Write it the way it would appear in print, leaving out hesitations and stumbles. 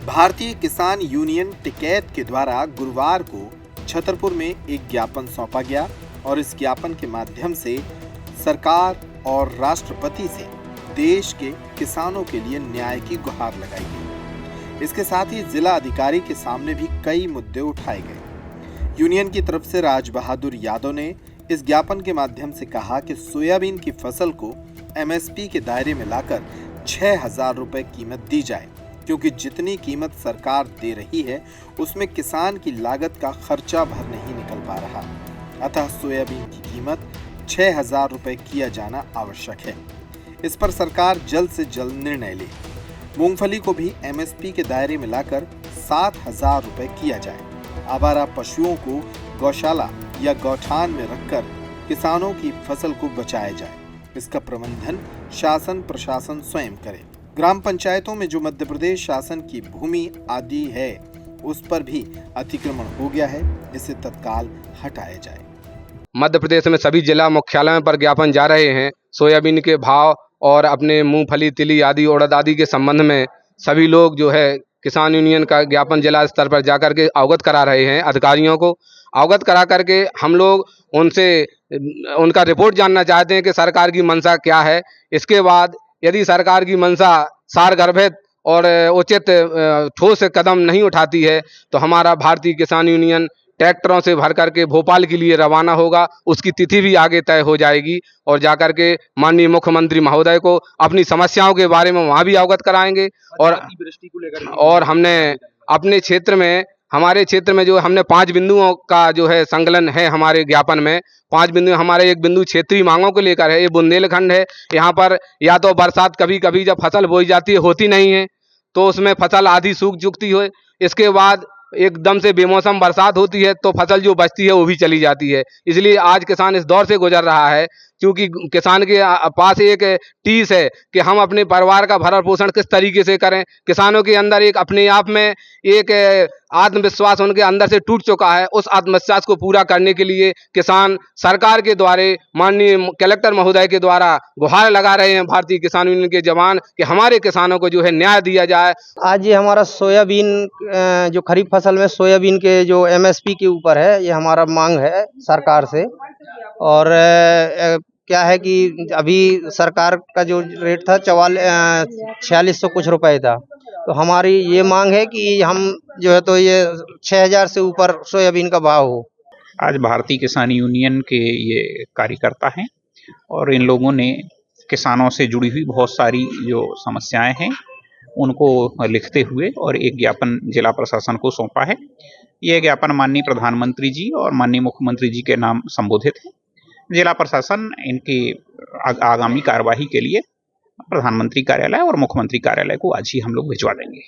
भारतीय किसान यूनियन टिकैत के द्वारा गुरुवार को छतरपुर में एक ज्ञापन सौंपा गया और इस ज्ञापन के माध्यम से सरकार और राष्ट्रपति से देश के किसानों के लिए न्याय की गुहार लगाई गई। इसके साथ ही जिला अधिकारी के सामने भी कई मुद्दे उठाए गए। यूनियन की तरफ से राज बहादुर यादव ने इस ज्ञापन के माध्यम से कहा कि सोयाबीन की फसल को एमएसपी के दायरे में लाकर 6,000 रुपए कीमत दी जाए, क्योंकि जितनी कीमत सरकार दे रही है उसमें किसान की लागत का खर्चा भर नहीं निकल पा रहा। अतः सोयाबीन की कीमत 6,000 रुपए किया जाना आवश्यक है। इस पर सरकार जल्द से जल्द निर्णय ले। मूंगफली को भी एमएसपी के दायरे में लाकर 7,000 रुपए किया जाए। आवारा पशुओं को गौशाला या गौठान में रखकर किसानों की फसल को बचाया जाए। इसका प्रबंधन शासन प्रशासन स्वयं करे। ग्राम पंचायतों में जो मध्य प्रदेश शासन की भूमि आदि है उस पर भी अतिक्रमण हो गया है, इसे तत्काल हटाया जाए। मध्य प्रदेश में सभी जिला मुख्यालयों पर ज्ञापन जा रहे हैं। सोयाबीन के भाव और अपने मूंगफली, तिली आदि, उड़द आदि के संबंध में सभी लोग जो है किसान यूनियन का ज्ञापन जिला स्तर पर जाकर के अवगत करा रहे हैं। अधिकारियों को अवगत करा करके हम लोग उनसे उनका रिपोर्ट जानना चाहते हैं कि सरकार की मंशा क्या है। इसके बाद यदि सरकार की मंशा सारगर्भित और उचित ठोस कदम नहीं उठाती है तो हमारा भारतीय किसान यूनियन ट्रैक्टरों से भर करके भोपाल के लिए रवाना होगा। उसकी तिथि भी आगे तय हो जाएगी और जाकर के माननीय मुख्यमंत्री महोदय को अपनी समस्याओं के बारे में वहां भी अवगत कराएंगे। और हमने अपने क्षेत्र में, हमारे क्षेत्र में जो हमने 5 बिंदुओं का जो है संकलन है हमारे ज्ञापन में। 5 बिंदु, हमारे एक बिंदु क्षेत्रीय मांगों को लेकर है। ये बुंदेलखंड है। यहाँ पर या तो बरसात कभी कभी जब फसल बोई जाती है होती नहीं है तो उसमें फसल आधी सूख चुकती है। इसके बाद एकदम से बेमौसम बरसात होती है तो फसल जो बचती है वो भी चली जाती है। इसलिए आज किसान इस दौर से गुजर रहा है क्योंकि किसान के पास एक टीस है कि हम अपने परिवार का भरण पोषण किस तरीके से करें। किसानों के अंदर एक अपने आप में एक आत्मविश्वास उनके अंदर से टूट चुका है। उस आत्मविश्वास को पूरा करने के लिए किसान सरकार के द्वारा, माननीय कलेक्टर महोदय के द्वारा गुहार लगा रहे हैं भारतीय किसान यूनियन के जवान कि हमारे किसानों को जो है न्याय दिया जाए। आज ये हमारा सोयाबीन जो खरीफ फसल में सोयाबीन के जो एमएसपी के ऊपर है, ये हमारा मांग है सरकार से। और क्या है कि अभी सरकार का जो रेट था 4600 कुछ रुपए था, तो हमारी ये मांग है कि हम जो है तो ये 6,000 से ऊपर सोयाबीन का भाव हो। आज भारतीय किसान यूनियन के ये कार्यकर्ता हैं और इन लोगों ने किसानों से जुड़ी हुई बहुत सारी जो समस्याएं हैं उनको लिखते हुए और एक ज्ञापन जिला प्रशासन को सौंपा है। यह ज्ञापन माननीय प्रधानमंत्री जी और माननीय मुख्यमंत्री जी के नाम संबोधित है। जिला प्रशासन इनकी आगामी कार्यवाही के लिए प्रधानमंत्री कार्यालय और मुख्यमंत्री कार्यालय को आज ही हम लोग भिजवा देंगे।